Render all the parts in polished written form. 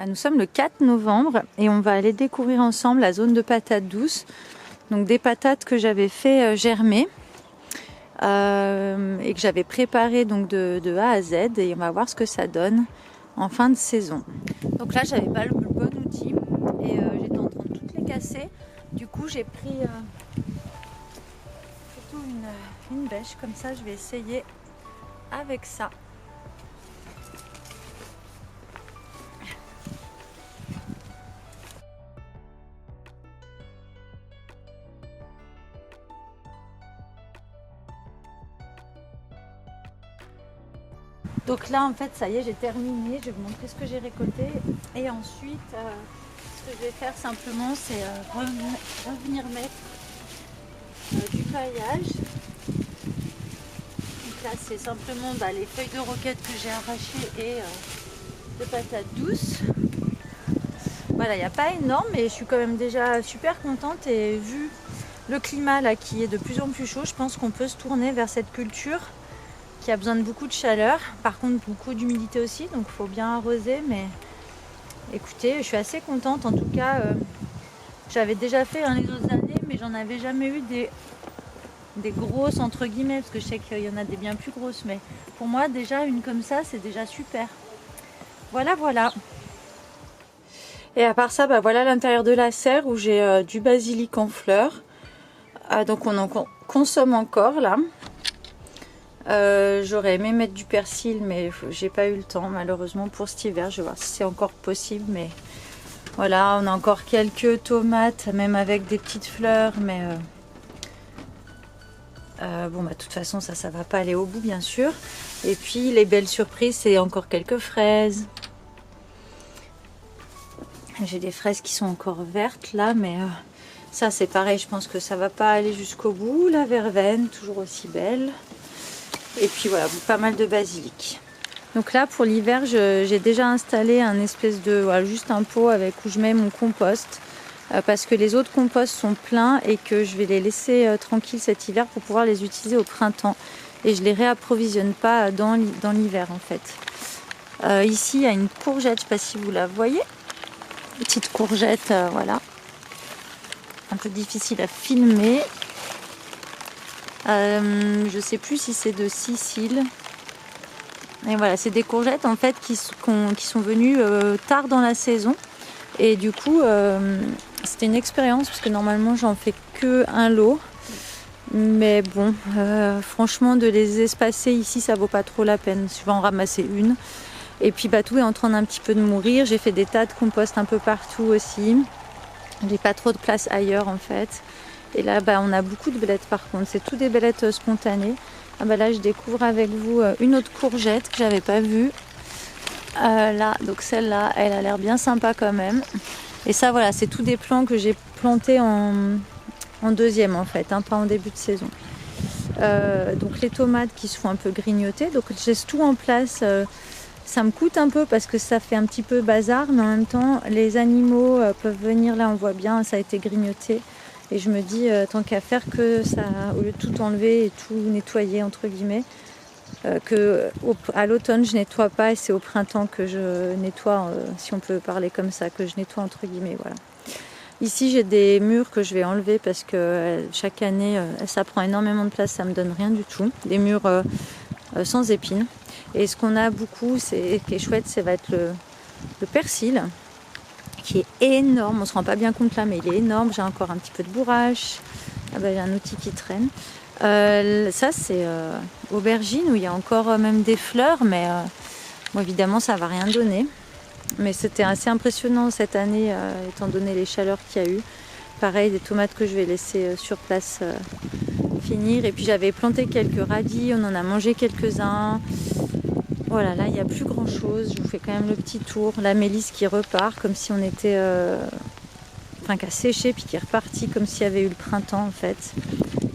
Nous sommes le 4 novembre et on va aller découvrir ensemble la zone de patates douces. Donc des patates que j'avais fait germer et que j'avais préparées donc de A à Z, et on va voir ce que ça donne en fin de saison. Donc là j'avais pas le bon outil et j'étais en train de toutes les casser. Du coup j'ai pris plutôt une bêche, comme ça je vais essayer avec ça. Donc là en fait ça y est, j'ai terminé, je vais vous montrer ce que j'ai récolté et ensuite ce que je vais faire simplement c'est revenir mettre du paillage. Donc là c'est simplement les feuilles de roquette que j'ai arrachées et de patates douces. Voilà, il n'y a pas énorme mais je suis quand même déjà super contente, et vu le climat là qui est de plus en plus chaud, je pense qu'on peut se tourner vers cette culture qui a besoin de beaucoup de chaleur, par contre beaucoup d'humidité aussi, donc il faut bien arroser. Mais écoutez, je suis assez contente. En tout cas, j'avais déjà fait les autres années, mais j'en avais jamais eu des grosses entre guillemets, parce que je sais qu'il y en a des bien plus grosses, mais pour moi déjà une comme ça c'est déjà super. Voilà. Et à part ça, voilà l'intérieur de la serre où j'ai du basilic en fleurs. Donc on en consomme encore là. J'aurais aimé mettre du persil, mais j'ai pas eu le temps malheureusement pour cet hiver. Je vais voir si c'est encore possible, mais voilà, on a encore quelques tomates, même avec des petites fleurs, mais de toute façon ça va pas aller au bout bien sûr. Et puis les belles surprises, c'est encore quelques fraises. J'ai des fraises qui sont encore vertes là, mais ça c'est pareil, je pense que ça va pas aller jusqu'au bout. La verveine, toujours aussi belle. Et puis voilà, pas mal de basilic. Donc là pour l'hiver, j'ai déjà installé un espèce de juste un pot avec où je mets mon compost, parce que les autres composts sont pleins et que je vais les laisser tranquilles cet hiver pour pouvoir les utiliser au printemps, et je les réapprovisionne pas dans l'hiver en fait. Ici il y a une courgette, je sais pas si vous la voyez, petite courgette, voilà, un peu difficile à filmer. Je sais plus si c'est de Sicile. Et voilà, c'est des courgettes en fait qui sont venues tard dans la saison. Et du coup, c'était une expérience parce que normalement j'en fais que un lot. Mais bon, franchement, de les espacer ici, ça vaut pas trop la peine. Je vais en ramasser une. Et puis tout est en train d'un petit peu de mourir. J'ai fait des tas de compost un peu partout aussi. J'ai pas trop de place ailleurs en fait. Et là on a beaucoup de bellettes par contre, c'est tout des bellettes spontanées. Là je découvre avec vous une autre courgette que j'avais pas vue. Là, donc celle-là, elle a l'air bien sympa quand même. Et ça voilà, c'est tous des plants que j'ai plantés en deuxième en fait, pas en début de saison. Donc les tomates qui se font un peu grignoter, donc je laisse tout en place. Ça me coûte un peu parce que ça fait un petit peu bazar, mais en même temps les animaux peuvent venir. Là on voit bien, ça a été grignoté. Et je me dis, tant qu'à faire que ça, au lieu de tout enlever et tout nettoyer entre guillemets, à l'automne je nettoie pas et c'est au printemps que je nettoie, si on peut parler comme ça, que je nettoie entre guillemets, voilà. Ici j'ai des murs que je vais enlever parce que chaque année ça prend énormément de place, ça me donne rien du tout. Des murs sans épines. Et ce qu'on a beaucoup, qui est chouette, ça va être le persil, qui est énorme. On se rend pas bien compte là, mais il est énorme. J'ai encore un petit peu de bourrache. J'ai un outil qui traîne. Ça c'est aubergine où il y a encore même des fleurs, mais bon, évidemment ça va rien donner. Mais c'était assez impressionnant cette année, étant donné les chaleurs qu'il y a eu. Pareil, des tomates que je vais laisser sur place finir. Et puis j'avais planté quelques radis, on en a mangé quelques-uns. Voilà, là il n'y a plus grand chose. Je vous fais quand même le petit tour. La mélisse qui repart comme si on était qui a séché puis qui est reparti comme s'il y avait eu le printemps en fait.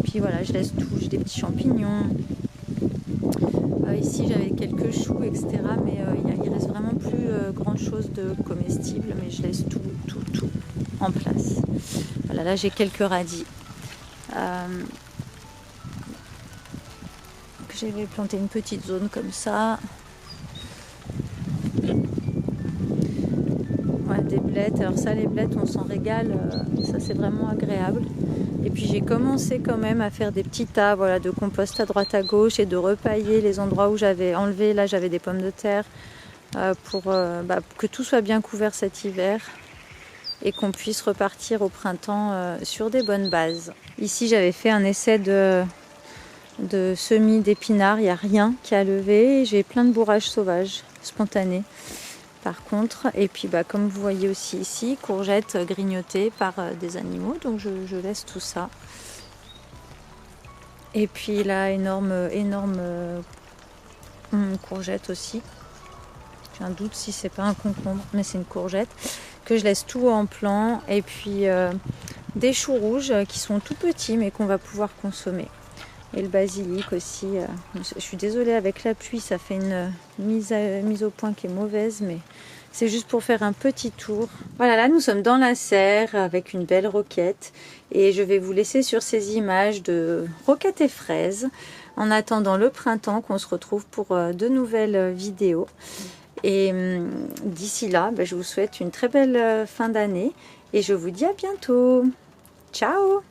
Puis voilà, je laisse tout. J'ai des petits champignons. Ici j'avais quelques choux, etc. Mais il reste vraiment plus grand chose de comestible. Mais je laisse tout en place. Voilà, là j'ai quelques radis. J'avais planté une petite zone comme ça. blettes. Alors ça, les blettes, on s'en régale, ça c'est vraiment agréable. Et puis j'ai commencé quand même à faire des petits tas, voilà, de compost à droite à gauche et de repailler les endroits où j'avais enlevé. Là j'avais des pommes de terre pour que tout soit bien couvert cet hiver et qu'on puisse repartir au printemps sur des bonnes bases. Ici j'avais fait un essai de semis d'épinards, il n'y a rien qui a levé. J'ai plein de bourrages sauvages, spontanés par contre. Et puis comme vous voyez aussi ici, courgettes grignotées par des animaux, donc je laisse tout ça. Et puis là, énorme courgette aussi. J'ai un doute si c'est pas un concombre, mais c'est une courgette que je laisse tout en plan. Et puis des choux rouges qui sont tout petits mais qu'on va pouvoir consommer. Et le basilic aussi. Je suis désolée avec la pluie, ça fait une mise au point qui est mauvaise, mais c'est juste pour faire un petit tour. Voilà, là nous sommes dans la serre avec une belle roquette et je vais vous laisser sur ces images de roquettes et fraises en attendant le printemps qu'on se retrouve pour de nouvelles vidéos. Et d'ici là, je vous souhaite une très belle fin d'année et je vous dis à bientôt. Ciao!